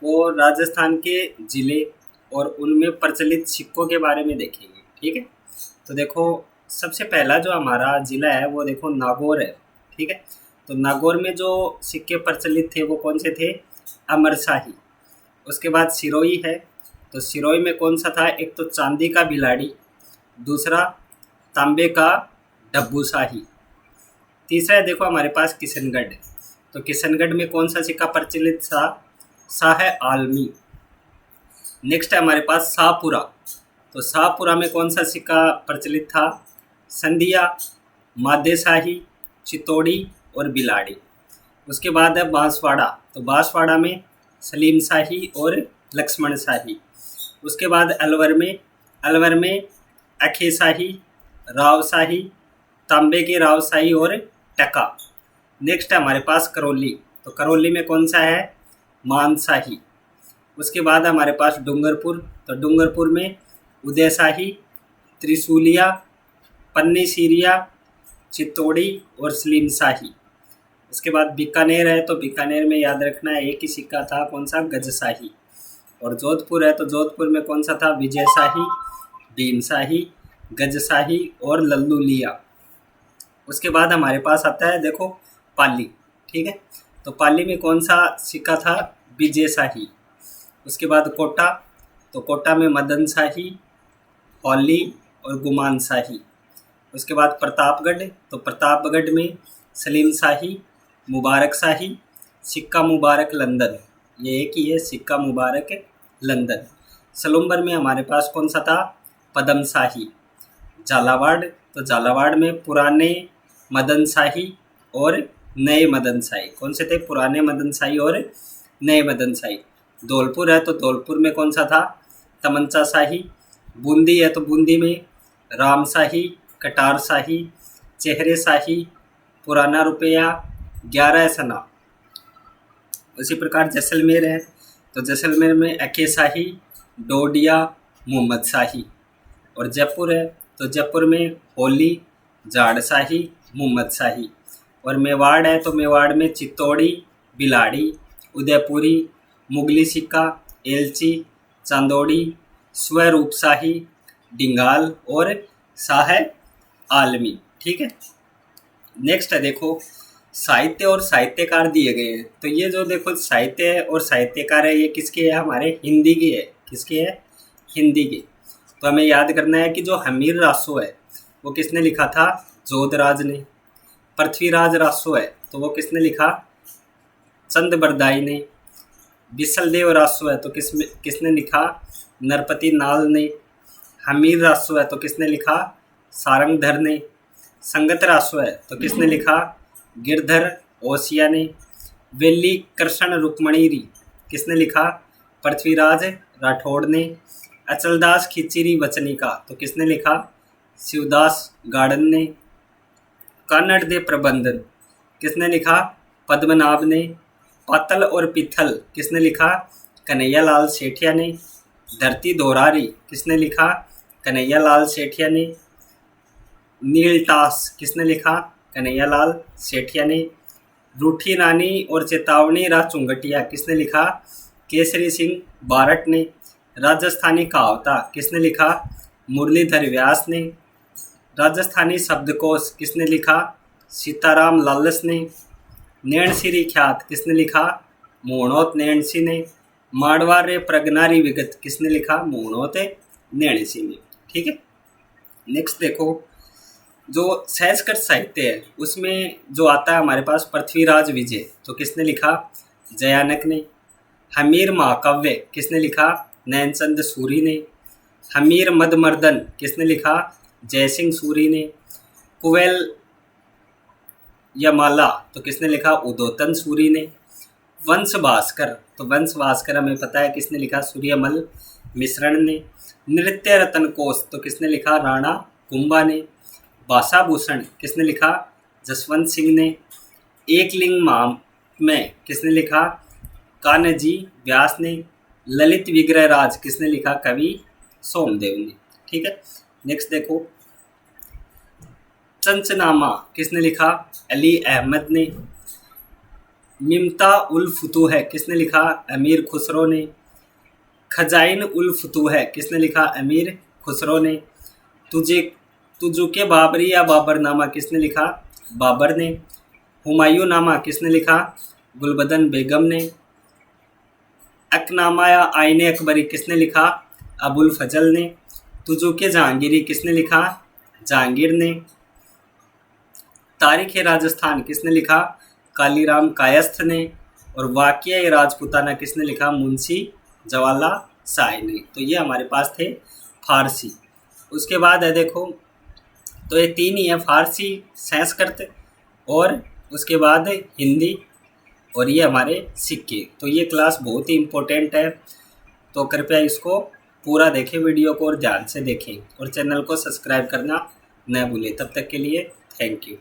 वो राजस्थान के ज़िले और उनमें प्रचलित सिक्कों के बारे में देखेंगे। ठीक है, तो देखो सबसे पहला जो हमारा ज़िला है वो देखो नागौर है। ठीक है, तो नागौर में जो सिक्के प्रचलित थे वो कौन से थे? अमरशाही। उसके बाद सिरोही है, तो सिरोही में कौन सा था? एक तो चांदी का भिलाड़ी, दूसरा तांबे का डब्बूशाही, तीसरा है देखो हमारे पास किशनगढ़। तो किशनगढ़ में कौन सा सिक्का प्रचलित था? सा है आलमी। नेक्स्ट है हमारे पास शाहपुरा। तो शाहपुरा में कौन सा सिक्का प्रचलित था? संधिया, मादेशाही, चितौड़ी और बिलाड़ी। उसके बाद है बांसवाड़ा। तो बांसवाड़ा में सलीम शाही और लक्ष्मण शाही। उसके बाद अलवर में अखे शाही, राव शाही, तांबे के राव शाही और टका। नेक्स्ट है हमारे पास करौली। तो करौली में कौन सा है? मान शाही। उसके बाद हमारे पास डूंगरपुर। तो डूंगरपुर में उदय शाही, त्रिशूलिया, पन्नी सीरिया, चित्तौड़ी और सलीम शाही। उसके बाद बीकानेर है, तो बीकानेर में याद रखना है एक ही सिक्का था, कौन सा? गजशाही। और जोधपुर है, तो जोधपुर में कौन सा था? विजय शाही, भीम शाही, गजशाही और लल्लू लिया। उसके बाद हमारे पास आता है देखो पाली। ठीक है, तो पाली में कौन सा सिक्का था? विजय शाही। उसके बाद कोटा। तो कोटा में मदन शाही, औली और गुमान शाही। उसके बाद प्रतापगढ़। तो प्रतापगढ़ में सलीम शाही, मुबारक शाही, सिक्का मुबारक लंदन। ये एक ही है, सिक्का मुबारक लंदन। सलूम्बर में हमारे पास कौन सा था? पदम शाही। झालावाड़। तो झालावाड़ में पुराने मदन शाही और नए मदन शाही। कौन से थे? पुराने मदन शाही और नए मदन शाही। धौलपुर है, तो धौलपुर में कौन सा था? तमंचा शाही। बूंदी है, तो बूंदी में राम शाही, कटार शाही, चेहरे शाही, पुराना रुपया, 11 सना। उसी प्रकार जैसलमेर है, तो जैसलमेर में अके शाही, डोडिया, मोहम्मद शाही। और जयपुर है, तो जयपुर में होली, जाड़ शाही, मोहम्मद शाही। और मेवाड़ है, तो मेवाड़ में चित्तौड़ी, बिलाड़ी, उदयपुरी, मुगली सिक्का, एलची, चांदोड़ी, स्वरूप शाही, डिंगाल और शाह आलमी। ठीक है, नेक्स्ट है देखो साहित्य और साहित्यकार दिए गए हैं। तो ये जो देखो साहित्य है और साहित्यकार है, ये किसके है? हमारे हिंदी की है। किसके है? हिंदी की। तो हमें याद करना है कि जो हमीर रासो है वो किसने लिखा था? जोधराज ने। पृथ्वीराज रासो है, तो वो किसने लिखा? चंद बरदाई ने। बिसलदेव रासो है, तो किसने लिखा? नरपति नाल ने। हमीर रासो है, तो किसने लिखा? सारंगधर ने। संगत रासो है, तो किसने लिखा? गिरधर ओसिया ने। वेली कृष्ण रुक्मणीरी किसने लिखा? पृथ्वीराज राठौड़ ने। अचलदास खिचिरी वचनिका, तो किसने लिखा? शिवदास गार्डन ने। कन्नड़ दे प्रबंधन किसने लिखा? पद्मनाभ ने। पातल और पिथल किसने लिखा? कन्हैया लाल सेठिया ने। धरती दोरारी किसने लिखा? कन्हैया लाल सेठिया ने। नील टास किसने लिखा? कन्हैया लाल सेठिया ने। रूठी रानी और चेतावनी रा चुंगटिया किसने लिखा? केसरी सिंह बारट ने। राजस्थानी कहावता किसने लिखा? मुरलीधर व्यास ने। राजस्थानी शब्दकोश किसने लिखा? सीताराम लालस ने। नैणसिरी ख्यात किसने लिखा? मोहनोत नैणसी ने। मारवाड़ प्रगनारी विगत किसने लिखा? मोहनोत नैणसी ने। ठीक है, नेक्स्ट देखो जो संस्कृत साहित्य है उसमें जो आता है हमारे पास पृथ्वीराज विजय, तो किसने लिखा? जयानक ने। हमीर महाकाव्य किसने लिखा? नैनचंद सूरी ने। हमीर मदमर्दन किसने लिखा? जयसिंह सूरी ने। कुवेल यमाला तो किसने लिखा? उदोतन सूरी ने। वंश भास्कर, तो वंश भास्कर हमें पता है किसने लिखा? सूर्यमल मिश्रण ने। नृत्य रतन कोश तो किसने लिखा? राणा कुंभा ने। भाषा भूषण किसने लिखा? जसवंत सिंह ने। एकलिंग माम में किसने लिखा? कान्हजी व्यास ने। ललित विग्रह राज किसने लिखा? कवि सोमदेव ने। ठीक है, नेक्स्ट देखो चंचनामा किसने लिखा? अली अहमद ने। मिमता उल फुतूह है, किसने लिखा? अमीर खुसरो ने। खजाइन उल फुतूह है, किसने लिखा? अमीर खुसरो ने। तुझे तुजुके बाबरी या बाबरनामा किसने लिखा? बाबर ने। हुमायूं नामा किसने लिखा? गुलबदन बेगम ने। अकनामा या आईने अकबरी किसने लिखा? अबुल फजल ने। तुजुके जहांगीरी किसने लिखा? जहांगीर ने। तारीख राजस्थान किसने लिखा? कालीराम कायस्थ ने। और वाक़िया राजपूताना किसने लिखा? मुंशी जवाला शाह ने। तो ये हमारे पास थे फारसी। उसके बाद है देखो, तो ये तीन ही है, फारसी, संस्कृत और उसके बाद हिंदी, और ये हमारे सिक्के। तो ये क्लास बहुत ही इम्पोर्टेंट है, तो कृपया इसको पूरा देखें वीडियो को और ध्यान से देखें, और चैनल को सब्सक्राइब करना न भूलें। तब तक के लिए थैंक यू।